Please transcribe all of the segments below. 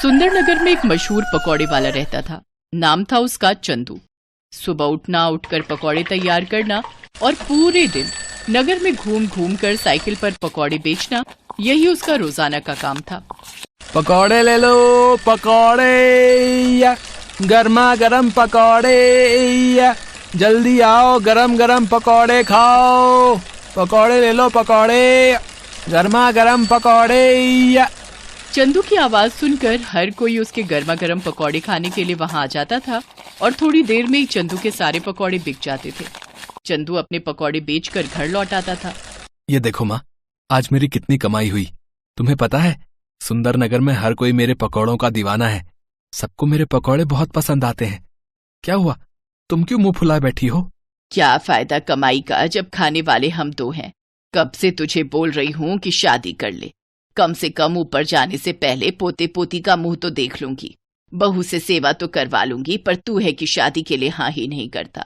सुंदरनगर में एक मशहूर पकौड़े वाला रहता था। नाम था उसका चंदू। सुबह उठकर पकौड़े तैयार करना और पूरे दिन नगर में घूम घूम कर साइकिल पर पकौड़े बेचना, यही उसका रोजाना का काम था। पकौड़े ले लो पकौड़े, गर्मा गर्म पकौड़े, जल्दी आओ गरम गरम पकौड़े खाओ। पकौड़े ले लो पकौड़े, गर्मा गर्म पकौड़े। चंदू की आवाज सुनकर हर कोई उसके गर्मा गर्म पकौड़े खाने के लिए वहां आ जाता था और थोड़ी देर में ही चंदू के सारे पकौड़े बिक जाते थे। चंदू अपने पकौड़े बेचकर घर लौट आता था। ये देखो माँ, आज मेरी कितनी कमाई हुई। तुम्हें पता है, सुंदरनगर में हर कोई मेरे पकौड़ों का दीवाना है। सबको मेरे पकौड़े बहुत पसंद आते हैं। क्या हुआ, तुम क्यों मुंह फुलाए बैठी हो? क्या फायदा कमाई का जब खाने वाले हम दो हैं। कब से तुझे बोल रही हूँ कि शादी कर ले। कम से कम ऊपर जाने से पहले पोते पोती का मुंह तो देख लूंगी। बहू से सेवा तो करवा लूंगी, पर तू है कि शादी के लिए हाँ ही नहीं करता।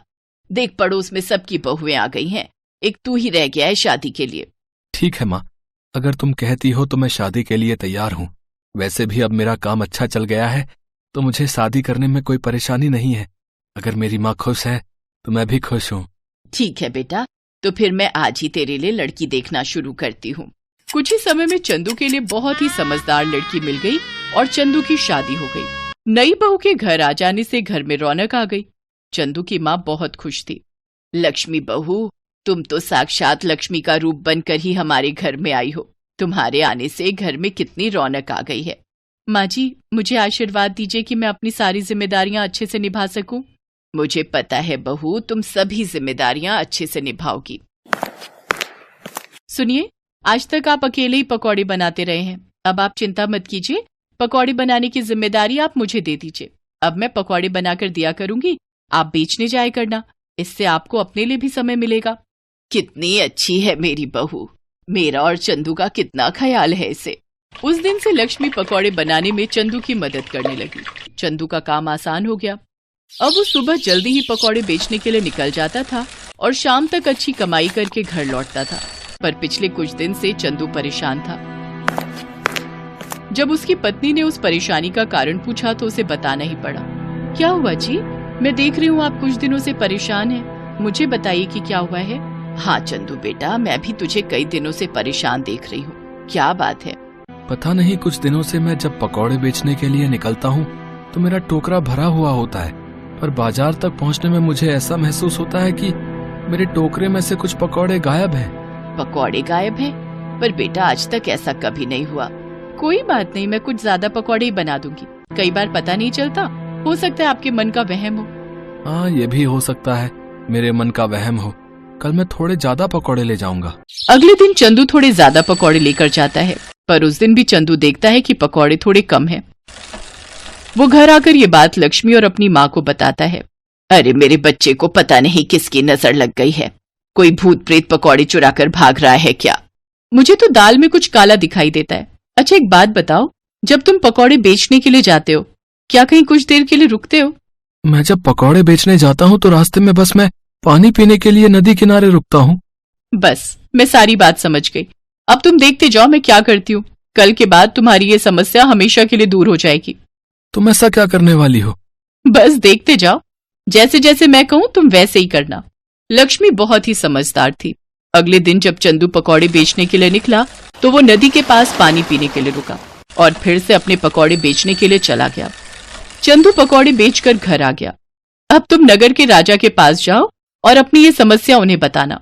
देख, पड़ोस में सबकी बहुएं आ गई हैं, एक तू ही रह गया है शादी के लिए। ठीक है माँ, अगर तुम कहती हो तो मैं शादी के लिए तैयार हूँ। वैसे भी अब मेरा काम अच्छा चल गया है तो मुझे शादी करने में कोई परेशानी नहीं है। अगर मेरी माँ खुश है तो मैं भी खुश हूँ। ठीक है बेटा, तो फिर मैं आज ही तेरे लिए लड़की देखना शुरू करती हूँ। कुछ ही समय में चंदू के लिए बहुत ही समझदार लड़की मिल गई और चंदू की शादी हो गई। नई बहू के घर आ जाने से घर में रौनक आ गई। चंदू की माँ बहुत खुश थी। लक्ष्मी बहू, तुम तो साक्षात लक्ष्मी का रूप बनकर ही हमारे घर में आई हो। तुम्हारे आने से घर में कितनी रौनक आ गई है। माँ जी, मुझे आशीर्वाद दीजिए कि मैं अपनी सारी जिम्मेदारियां अच्छे से निभा सकूं। मुझे पता है बहू, तुम सभी जिम्मेदारियां अच्छे से निभाओगी। सुनिए, आज तक आप अकेले ही पकौड़े बनाते रहे हैं। अब आप चिंता मत कीजिए, पकौड़े बनाने की जिम्मेदारी आप मुझे दे दीजिए। अब मैं पकौड़े बनाकर दिया करूंगी, आप बेचने जाया करना। इससे आपको अपने लिए भी समय मिलेगा। कितनी अच्छी है मेरी बहू, मेरा और चंदू का कितना ख्याल है इसे। उस दिन से लक्ष्मी पकौड़े बनाने में चंदू की मदद करने लगी। चंदू का काम आसान हो गया। अब वो सुबह जल्दी ही पकौड़े बेचने के लिए निकल जाता था और शाम तक अच्छी कमाई करके घर लौटता था। पर पिछले कुछ दिन से चंदू परेशान था। जब उसकी पत्नी ने उस परेशानी का कारण पूछा तो उसे बताना ही पड़ा। क्या हुआ जी? मैं देख रही हूँ आप कुछ दिनों से परेशान हैं। मुझे बताइए कि क्या हुआ है। हाँ चंदू बेटा, मैं भी तुझे कई दिनों से परेशान देख रही हूँ। क्या बात है? पता नहीं, कुछ दिनों से मैं जब पकौड़े बेचने के लिए निकलता हूँ तो मेरा टोकरा भरा हुआ होता है, पर बाजार तक पहुँचने में मुझे ऐसा महसूस होता है कि मेरे टोकरे में से कुछ पकौड़े गायब हैं। पकौड़े गायब हैं? पर बेटा, आज तक ऐसा कभी नहीं हुआ। कोई बात नहीं, मैं कुछ ज्यादा पकौड़े ही बना दूंगी। कई बार पता नहीं चलता, हो सकता है आपके मन का वहम हो। हाँ, ये भी हो सकता है मेरे मन का वहम हो। कल मैं थोड़े ज्यादा पकौड़े ले जाऊंगा। अगले दिन चंदू थोड़े ज्यादा पकौड़े लेकर जाता है, पर उस दिन भी चंदू देखता है कि पकौड़े थोड़े कम हैं। वो घर आकर ये बात लक्ष्मी और अपनी माँ को बताता है। अरे मेरे बच्चे को पता नहीं किसकी नजर लग गई है। कोई भूत प्रेत पकौड़े चुरा कर भाग रहा है क्या? मुझे तो दाल में कुछ काला दिखाई देता है। अच्छा एक बात बताओ, जब तुम पकौड़े बेचने के लिए जाते हो, क्या कहीं कुछ देर के लिए रुकते हो? मैं जब पकौड़े बेचने जाता हूँ तो रास्ते में बस मैं पानी पीने के लिए नदी किनारे रुकता हूँ। बस, मैं सारी बात समझ गई। अब तुम देखते जाओ मैं क्या करती हूँ। कल के बाद तुम्हारी ये समस्या हमेशा के लिए दूर हो जाएगी। तुम ऐसा क्या करने वाली हो? बस देखते जाओ, जैसे जैसे मैं कहूँ तुम वैसे ही करना। लक्ष्मी बहुत ही समझदार थी। अगले दिन जब चंदू पकौड़े बेचने के लिए निकला तो वो नदी के पास पानी पीने के लिए रुका और फिर से अपने पकौड़े बेचने के लिए चला गया। चंदू पकौड़े बेचकर घर आ गया। अब तुम नगर के राजा के पास जाओ और अपनी ये समस्या उन्हें बताना।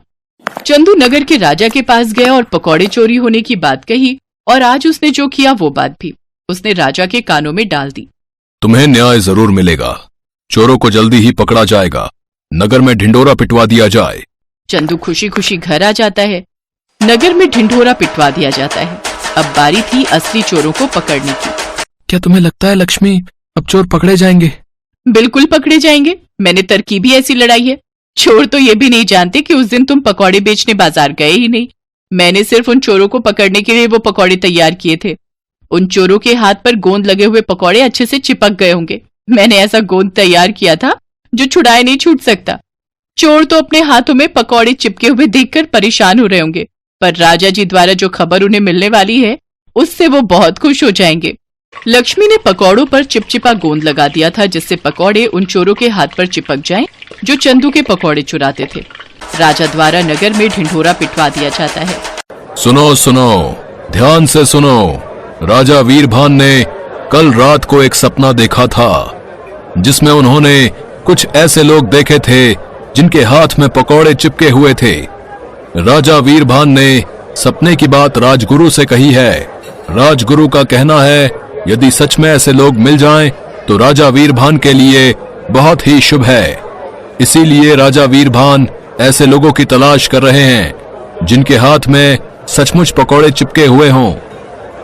चंदू नगर के राजा के पास गया और पकौड़े चोरी होने की बात कही और आज उसने जो किया वो बात भी उसने राजा के कानों में डाल दी। तुम्हें न्याय जरूर मिलेगा। चोरों को जल्दी ही पकड़ा जाएगा। नगर में ढिंढोरा पिटवा दिया जाए। चंदू खुशी खुशी घर आ जाता है। नगर में ढिंढोरा पिटवा दिया जाता है। अब बारी थी असली चोरों को पकड़ने की। क्या तुम्हें लगता है लक्ष्मी, अब चोर पकड़े जाएंगे? बिल्कुल पकड़े जाएंगे। मैंने तरकीब ही ऐसी लड़ाई है। चोर तो ये भी नहीं जानते कि उस दिन तुम पकौड़े बेचने बाजार गए ही नहीं। मैंने सिर्फ उन चोरों को पकड़ने के लिए वो पकौड़े तैयार किए थे। उन चोरों के हाथ पर गोंद लगे हुए पकौड़े अच्छे से चिपक गए होंगे। मैंने ऐसा गोंद तैयार किया था जो छुड़ाए नहीं छूट सकता। चोर तो अपने हाथों में पकौड़े चिपके हुए देखकर परेशान हो रहे होंगे, पर राजा जी द्वारा जो खबर उन्हें मिलने वाली है उससे वो बहुत खुश हो जाएंगे। लक्ष्मी ने पकौड़ों पर चिपचिपा गोंद लगा दिया था, जिससे पकौड़े उन चोरों के हाथ पर चिपक जाएं, जो चंदू के पकौड़े चुराते थे। राजा द्वारा नगर में ढिंढोरा पिटवा दिया जाता है। सुनो सुनो, ध्यान से सुनो। राजा वीरभान ने कल रात को एक सपना देखा था, जिसमें उन्होंने कुछ ऐसे लोग देखे थे जिनके हाथ में पकौड़े चिपके हुए थे। राजा वीरभान ने सपने की बात राजगुरु से कही है। राजगुरु का कहना है, यदि सच में ऐसे लोग मिल जाएं, तो राजा वीरभान के लिए बहुत ही शुभ है। इसीलिए राजा वीरभान ऐसे लोगों की तलाश कर रहे हैं जिनके हाथ में सचमुच पकौड़े चिपके हुए हों।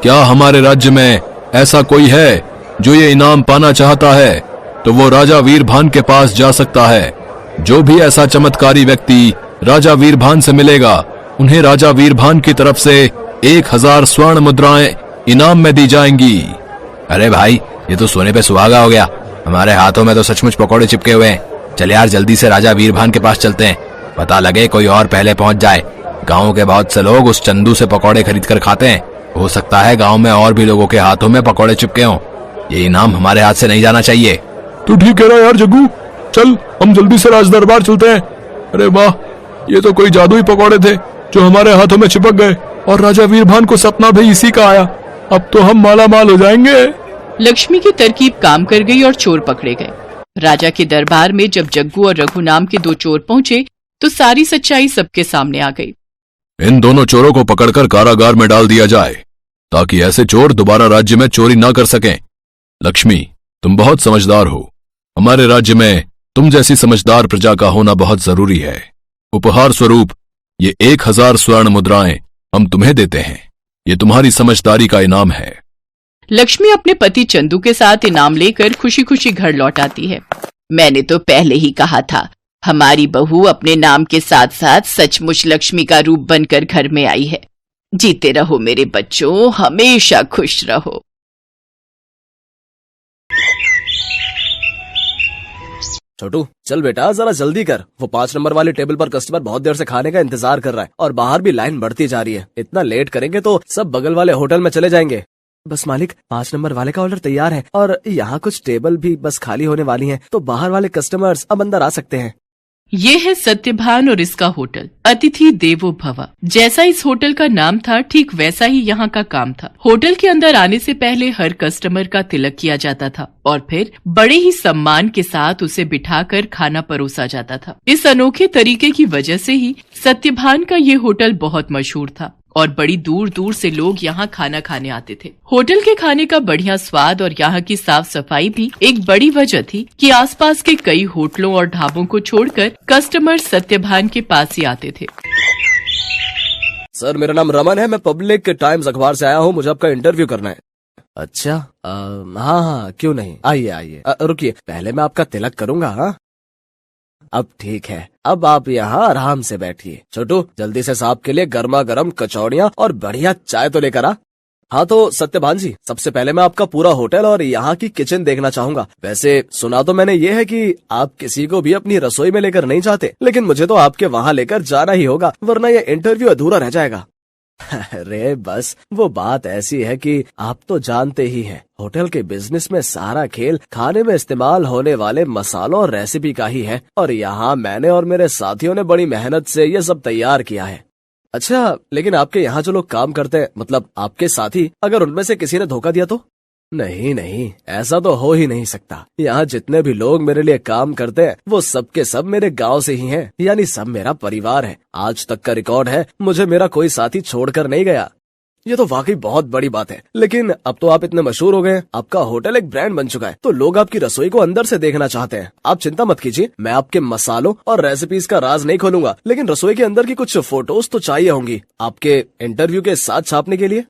क्या हमारे राज्य में ऐसा कोई है जो ये इनाम पाना चाहता है, तो वो राजा वीरभान के पास जा सकता है। जो भी ऐसा चमत्कारी व्यक्ति राजा वीरभान से मिलेगा, उन्हें राजा वीरभान की तरफ से 1000 स्वर्ण मुद्राएं इनाम में दी जाएंगी। अरे भाई, ये तो सोने पे सुहागा हो गया। हमारे हाथों में तो सचमुच पकौड़े चिपके हुए हैं। चल यार, जल्दी से राजा वीरभान के पास चलते हैं। पता लगे कोई और पहले पहुंच जाए। गांव के बहुत से लोग उस चंदू से पकौड़े खरीद कर खाते हैं। हो सकता है गांव में और भी लोगों के हाथों में पकौड़े चिपके हों। ये इनाम हमारे हाथ से नहीं जाना चाहिए। तू ठीक कह रहा है यार जग्गू, चल हम जल्दी से राज दरबार चलते हैं। अरे वाह, ये तो कोई जादुई पकौड़े थे जो हमारे हाथों में चिपक गए, और राजा वीरभान को सपना भी इसी का आया। अब तो हम माला माल हो जाएंगे। लक्ष्मी की तरकीब काम कर गई और चोर पकड़े गए। राजा के दरबार में जब जग्गू और रघु नाम के 2 चोर पहुंचे, तो सारी सच्चाई सबके सामने आ गई। इन दोनों चोरों को पकड़कर कारागार में डाल दिया जाए, ताकि ऐसे चोर दोबारा राज्य में चोरी ना कर सकें। लक्ष्मी, तुम बहुत समझदार हो। हमारे राज्य में तुम जैसी समझदार प्रजा का होना बहुत जरूरी है। उपहार स्वरूप ये 1000 स्वर्ण मुद्राएं हम तुम्हें देते हैं। ये तुम्हारी समझदारी का इनाम है। लक्ष्मी अपने पति चंदू के साथ इनाम लेकर खुशी खुशी घर लौट आती है। मैंने तो पहले ही कहा था, हमारी बहू अपने नाम के साथ साथ सचमुच लक्ष्मी का रूप बनकर घर में आई है। जीते रहो मेरे बच्चों, हमेशा खुश रहो। छोटू, चल बेटा जरा जल्दी कर। वो 5 नंबर वाले टेबल पर कस्टमर बहुत देर से खाने का इंतजार कर रहा है और बाहर भी लाइन बढ़ती जा रही है। इतना लेट करेंगे तो सब बगल वाले होटल में चले जाएंगे। बस मालिक, 5 नंबर वाले का ऑर्डर तैयार है और यहाँ कुछ टेबल भी बस खाली होने वाली हैं, तो बाहर वाले कस्टमर्स अब अंदर आ सकते हैं। ये है सत्यभान और इसका होटल अतिथि देवो भव। जैसा इस होटल का नाम था, ठीक वैसा ही यहाँ का काम था। होटल के अंदर आने से पहले हर कस्टमर का तिलक किया जाता था और फिर बड़े ही सम्मान के साथ उसे बिठाकर खाना परोसा जाता था। इस अनोखे तरीके की वजह से ही सत्यभान का ये होटल बहुत मशहूर था और बड़ी दूर दूर से लोग यहाँ खाना खाने आते थे। होटल के खाने का बढ़िया स्वाद और यहाँ की साफ सफाई भी एक बड़ी वजह थी कि आसपास के कई होटलों और ढाबों को छोड़कर कस्टमर सत्यभान के पास ही आते थे। सर, मेरा नाम रमन है। मैं पब्लिक टाइम्स अखबार से आया हूँ। मुझे आपका इंटरव्यू करना है। अच्छा, हाँ, क्यों नहीं, आइए आइए। रुकिए, पहले मैं आपका तिलक करूँगा। हाँ, अब ठीक है। अब आप यहाँ आराम से बैठिए। छोटू, जल्दी से साहब के लिए गर्मा गर्म कचौड़ियाँ और बढ़िया चाय तो लेकर आ। हाँ तो सत्यभान जी, सबसे पहले मैं आपका पूरा होटल और यहाँ की किचन देखना चाहूंगा। वैसे सुना तो मैंने ये है कि आप किसी को भी अपनी रसोई में लेकर नहीं जाते, लेकिन मुझे तो आपके वहाँ लेकर जाना ही होगा, वरना ये इंटरव्यू अधूरा रह जाएगा। अरे बस, वो बात ऐसी है कि आप तो जानते ही हैं, होटल के बिजनेस में सारा खेल खाने में इस्तेमाल होने वाले मसालों और रेसिपी का ही है, और यहाँ मैंने और मेरे साथियों ने बड़ी मेहनत से ये सब तैयार किया है। अच्छा, लेकिन आपके यहाँ जो लोग काम करते हैं, मतलब आपके साथी, अगर उनमें से किसी ने धोखा दिया तो? नहीं नहीं, ऐसा तो हो ही नहीं सकता। यहाँ जितने भी लोग मेरे लिए काम करते हैं, वो सब के सब मेरे गांव से ही हैं, यानी सब मेरा परिवार है। आज तक का रिकॉर्ड है, मुझे मेरा कोई साथी छोड़कर नहीं गया। ये तो वाकई बहुत बड़ी बात है। लेकिन अब तो आप इतने मशहूर हो गए, आपका होटल एक ब्रांड बन चुका है, तो लोग आपकी रसोई को अंदर से देखना चाहते हैं। आप चिंता मत कीजिए, मैं आपके मसालों और रेसिपीज का राज नहीं खोलूंगा, लेकिन रसोई के अंदर की कुछ फोटोज तो चाहिए होंगी आपके इंटरव्यू के साथ छापने के लिए।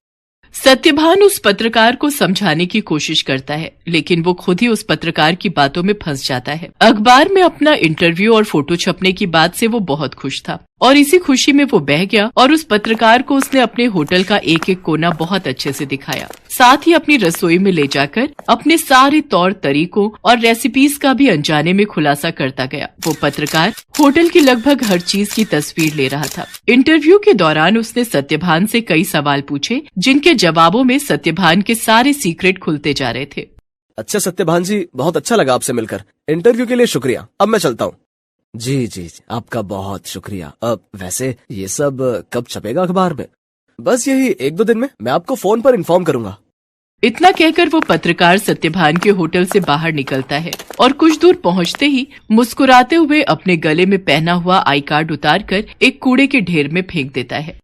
सत्यभान उस पत्रकार को समझाने की कोशिश करता है, लेकिन वो खुद ही उस पत्रकार की बातों में फंस जाता है। अखबार में अपना इंटरव्यू और फोटो छपने की बात से वो बहुत खुश था और इसी खुशी में वो बह गया और उस पत्रकार को उसने अपने होटल का एक एक कोना बहुत अच्छे से दिखाया। साथ ही अपनी रसोई में ले जाकर अपने सारे तौर तरीकों और रेसिपीज का भी अनजाने में खुलासा करता गया। वो पत्रकार होटल की लगभग हर चीज की तस्वीर ले रहा था। इंटरव्यू के दौरान उसने सत्यभान से कई सवाल पूछे, जिनके जवाबों में सत्यभान के सारे सीक्रेट खुलते जा रहे थे। अच्छा सत्यभान जी, बहुत अच्छा लगा आपसे मिलकर। इंटरव्यू के लिए शुक्रिया। अब मैं चलता हूँ। जी, आपका बहुत शुक्रिया। अब वैसे ये सब कब छपेगा अखबार में? बस यही 1-2 दिन में। मैं आपको फोन पर इन्फॉर्म करूंगा। इतना कहकर वो पत्रकार सत्यभान के होटल से बाहर निकलता है और कुछ दूर पहुंचते ही मुस्कुराते हुए अपने गले में पहना हुआ आई कार्ड उतारकर एक कूड़े के ढेर में फेंक देता है।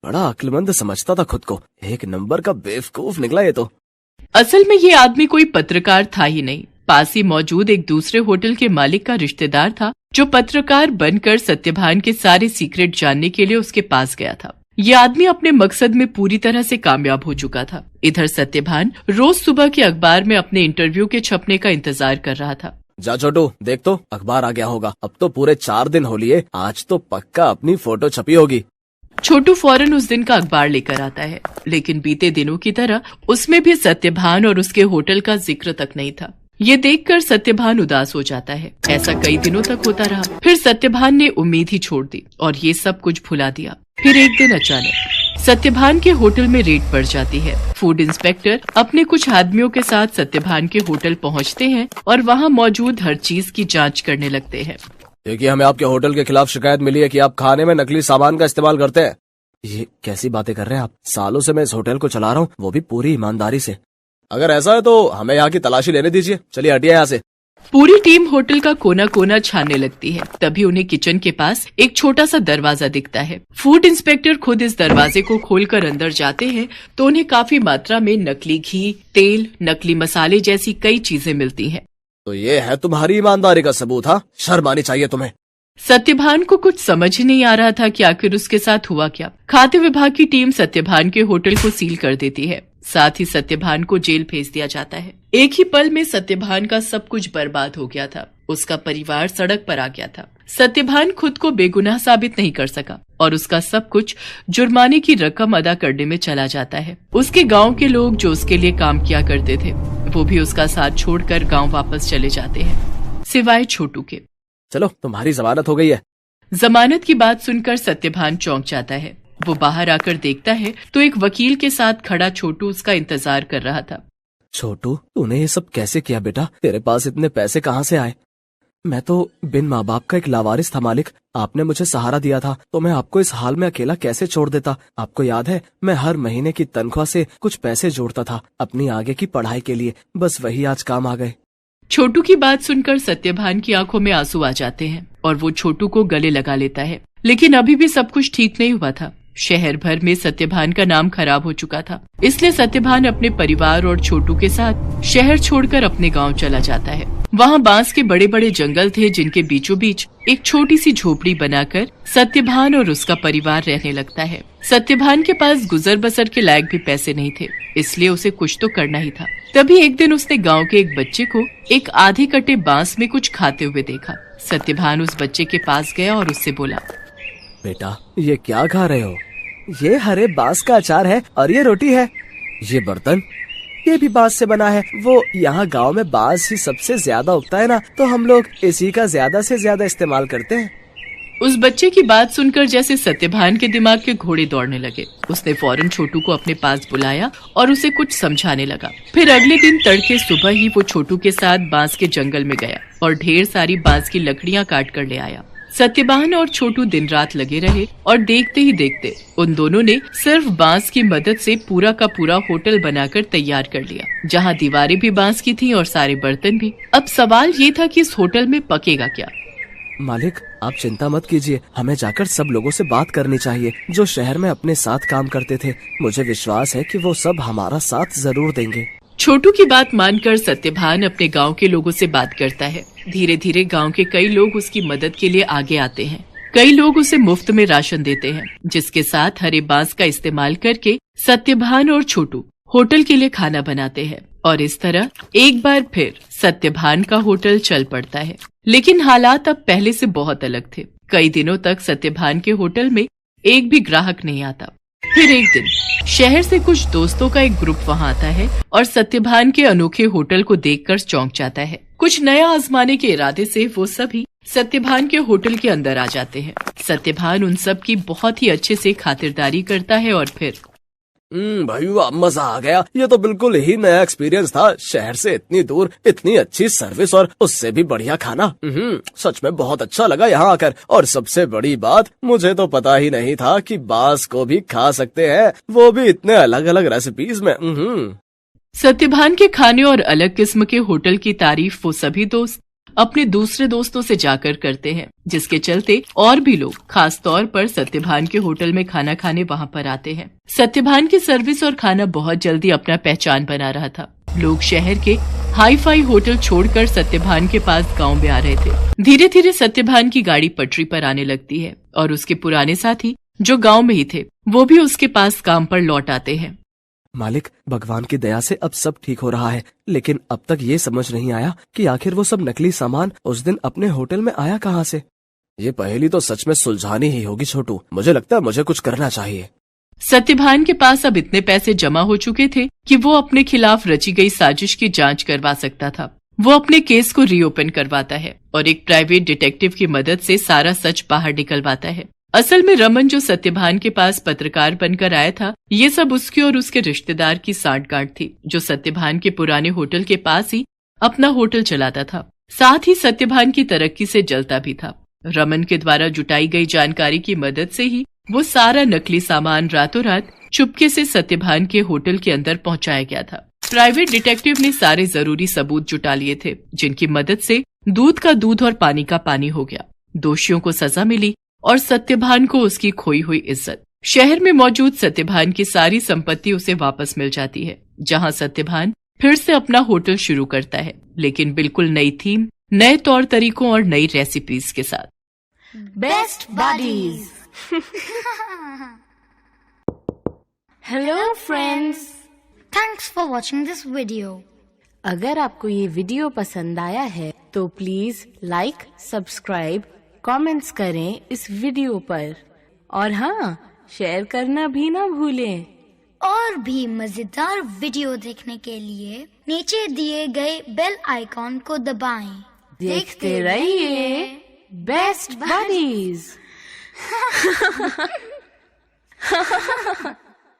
बड़ा अक्लमंद समझता था खुद को, एक नंबर का बेवकूफ निकला ये तो। असल में ये आदमी कोई पत्रकार था ही नहीं, पास ही मौजूद एक दूसरे होटल के मालिक का रिश्तेदार था, जो पत्रकार बनकर सत्यभान के सारे सीक्रेट जानने के लिए उसके पास गया था। ये आदमी अपने मकसद में पूरी तरह से कामयाब हो चुका था। इधर सत्यभान रोज सुबह के अखबार में अपने इंटरव्यू के छपने का इंतजार कर रहा था। जा छोटू, देख तो अखबार आ गया होगा। अब तो पूरे 4 दिन हो लिए, आज तो पक्का अपनी फोटो छपी होगी। छोटू फौरन उस दिन का अखबार लेकर आता है, लेकिन बीते दिनों की तरह उसमें भी सत्यभान और उसके होटल का जिक्र तक नहीं था। ये देखकर सत्यभान उदास हो जाता है। ऐसा कई दिनों तक होता रहा। फिर सत्यभान ने उम्मीद ही छोड़ दी और ये सब कुछ भुला दिया। फिर एक दिन अचानक सत्यभान के होटल में रेड पड़ जाती है। फूड इंस्पेक्टर अपने कुछ आदमियों के साथ सत्यभान के होटल पहुंचते हैं और वहां मौजूद हर चीज की जांच करने लगते हैं। देखिए, हमें आपके होटल के खिलाफ शिकायत मिली है कि आप खाने में नकली सामान का इस्तेमाल करते हैं। ये कैसी बातें कर रहे हैं आप? सालों से मैं इस होटल को चला रहा हूँ, वो भी पूरी ईमानदारी से। अगर ऐसा है तो हमें यहाँ की तलाशी लेने दीजिए। चलिए हटिए यहाँ से। पूरी टीम होटल का कोना कोना छानने लगती है। तभी उन्हें किचन के पास एक छोटा सा दरवाजा दिखता है। फूड इंस्पेक्टर खुद इस दरवाजे को खोलकर अंदर जाते हैं तो उन्हें काफी मात्रा में नकली घी, तेल, नकली मसाले जैसी कई चीजें मिलती हैं। तो ये है तुम्हारी ईमानदारी का सबूत? हाँ, शर्म आनी चाहिए तुम्हें। सत्यभान को कुछ समझ ही नहीं आ रहा था कि आखिर उसके साथ हुआ क्या। खाद्य विभाग की टीम सत्यभान के होटल को सील कर देती है। साथ ही सत्यभान को जेल भेज दिया जाता है। एक ही पल में सत्यभान का सब कुछ बर्बाद हो गया था। उसका परिवार सड़क पर आ गया था। सत्यभान खुद को बेगुनाह साबित नहीं कर सका और उसका सब कुछ जुर्माने की रकम अदा करने में चला जाता है। उसके गांव के लोग जो उसके लिए काम किया करते थे, वो भी उसका साथ छोड़कर गांव वापस चले जाते हैं, सिवाय छोटू के। चलो, तुम्हारी जमानत हो गई है। जमानत की बात सुनकर सत्यभान चौंक जाता है। वो बाहर आकर देखता है तो एक वकील के साथ खड़ा छोटू उसका इंतजार कर रहा था। छोटू, तूने ये सब कैसे किया बेटा? तेरे पास इतने पैसे कहाँ से आए? मैं तो बिन माँ बाप का एक लावारिस था मालिक। आपने मुझे सहारा दिया था तो मैं आपको इस हाल में अकेला कैसे छोड़ देता? आपको याद है, मैं हर महीने की तनख्वाह से कुछ पैसे जोड़ता था अपनी आगे की पढ़ाई के लिए। बस वही आज काम आ गए। छोटू की बात सुनकर सत्यभान की आंखों में आंसू आ जाते हैं और वो छोटू को गले लगा लेता है। लेकिन अभी भी सब कुछ ठीक नहीं हुआ था। शहर भर में सत्यभान का नाम खराब हो चुका था। इसलिए सत्यभान अपने परिवार और छोटू के साथ शहर छोड़कर अपने गांव चला जाता है। वहां बांस के बड़े बड़े जंगल थे, जिनके बीचों बीच एक छोटी सी झोपड़ी बनाकर सत्यभान और उसका परिवार रहने लगता है। सत्यभान के पास गुजर बसर के लायक भी पैसे नहीं थे, इसलिए उसे कुछ तो करना ही था। तभी एक दिन उसने गांव के एक बच्चे को एक आधे कटे बांस में कुछ खाते हुए देखा। सत्यभान उस बच्चे के पास गया और उससे बोला, बेटा, ये क्या खा रहे हो? ये हरे बांस का अचार है और ये रोटी है। ये बर्तन, ये भी बांस से बना है। वो यहाँ गांव में बांस ही सबसे ज्यादा उगता है ना, तो हम लोग इसी का ज्यादा से ज्यादा इस्तेमाल करते हैं। उस बच्चे की बात सुनकर जैसे सत्यभान के दिमाग के घोड़े दौड़ने लगे। उसने फौरन छोटू को अपने पास बुलाया और उसे कुछ समझाने लगा। फिर अगले दिन तड़के सुबह ही वो छोटू के साथ बांस के जंगल में गया और ढेर सारी बांस की लकड़ियां काट कर ले आया। सत्यभान और छोटू दिन रात लगे रहे और देखते ही देखते उन दोनों ने सिर्फ बांस की मदद से पूरा का पूरा होटल बनाकर तैयार कर लिया, जहां दीवारें भी बांस की थीं और सारे बर्तन भी। अब सवाल ये था कि इस होटल में पकेगा क्या? मालिक, आप चिंता मत कीजिए, हमें जाकर सब लोगों से बात करनी चाहिए जो शहर में अपने साथ काम करते थे। मुझे विश्वास है कि वो सब हमारा साथ जरूर देंगे। छोटू की बात मानकर सत्यभान अपने गांव के लोगों से बात करता है। धीरे धीरे गांव के कई लोग उसकी मदद के लिए आगे आते हैं। कई लोग उसे मुफ्त में राशन देते हैं, जिसके साथ हरे बांस का इस्तेमाल करके सत्यभान और छोटू होटल के लिए खाना बनाते हैं। और इस तरह एक बार फिर सत्यभान का होटल चल पड़ता है। लेकिन हालात अब पहले से बहुत अलग थे। कई दिनों तक सत्यभान के होटल में एक भी ग्राहक नहीं आता। फिर एक दिन शहर से कुछ दोस्तों का एक ग्रुप वहां आता है और सत्यभान के अनोखे होटल को देखकर चौंक जाता है। कुछ नया आजमाने के इरादे से वो सभी सत्यभान के होटल के अंदर आ जाते हैं। सत्यभान उन सब की बहुत ही अच्छे से खातिरदारी करता है और फिर भाई वाह, मजा आ गया। ये तो बिल्कुल ही नया एक्सपीरियंस था। शहर से इतनी दूर इतनी अच्छी सर्विस और उससे भी बढ़िया खाना। सच में बहुत अच्छा लगा यहाँ आकर। और सबसे बड़ी बात, मुझे तो पता ही नहीं था कि बांस को भी खा सकते हैं, वो भी इतने अलग अलग रेसिपीज में। सत्यभान के खाने और अलग किस्म के होटल की तारीफ वो सभी दोस्त अपने दूसरे दोस्तों से जाकर करते हैं, जिसके चलते और भी लोग खास तौर पर सत्यभान के होटल में खाना खाने वहां पर आते हैं। सत्यभान की सर्विस और खाना बहुत जल्दी अपना पहचान बना रहा था। लोग शहर के हाई फाई होटल छोड़कर सत्यभान के पास गांव में आ रहे थे। धीरे धीरे सत्यभान की गाड़ी पटरी पर आने लगती है और उसके पुराने साथी जो गाँव में ही थे वो भी उसके पास काम पर लौट आते हैं। मालिक, भगवान की दया से अब सब ठीक हो रहा है, लेकिन अब तक ये समझ नहीं आया कि आखिर वो सब नकली सामान उस दिन अपने होटल में आया कहाँ से। ये पहेली तो सच में सुलझानी ही होगी छोटू। मुझे लगता है मुझे कुछ करना चाहिए। सत्यभान के पास अब इतने पैसे जमा हो चुके थे कि वो अपने खिलाफ रची गई साजिश की जांच करवा सकता था। वो अपने केस को रीओपन करवाता है और एक प्राइवेट डिटेक्टिव की मदद से सारा सच बाहर निकलवाता है। असल में रमन जो सत्यभान के पास पत्रकार बनकर आया था, ये सब उसके और उसके रिश्तेदार की सांठगांठ थी, जो सत्यभान के पुराने होटल के पास ही अपना होटल चलाता था। साथ ही सत्यभान की तरक्की से जलता भी था। रमन के द्वारा जुटाई गई जानकारी की मदद से ही वो सारा नकली सामान रातों रात चुपके से सत्यभान के होटल के अंदर पहुंचाया गया था। प्राइवेट डिटेक्टिव ने सारे जरूरी सबूत जुटा लिए थे, जिनकी मदद से दूध का दूध और पानी का पानी हो गया। दोषियों को सजा मिली और सत्यभान को उसकी खोई हुई इज्जत। शहर में मौजूद सत्यभान की सारी संपत्ति उसे वापस मिल जाती है, जहां सत्यभान फिर से अपना होटल शुरू करता है, लेकिन बिल्कुल नई थीम, नए तौर तरीकों और नई रेसिपीज के साथ। Best buddies. Hello friends, thanks for watching this video. अगर आपको ये वीडियो पसंद आया है तो प्लीज लाइक, सब्सक्राइब, कमेंट्स करें इस वीडियो पर और हाँ, शेयर करना भी ना भूलें। और भी मजेदार वीडियो देखने के लिए नीचे दिए गए बेल आइकॉन को दबाएं। देखते रहिए बेस्ट बडीज।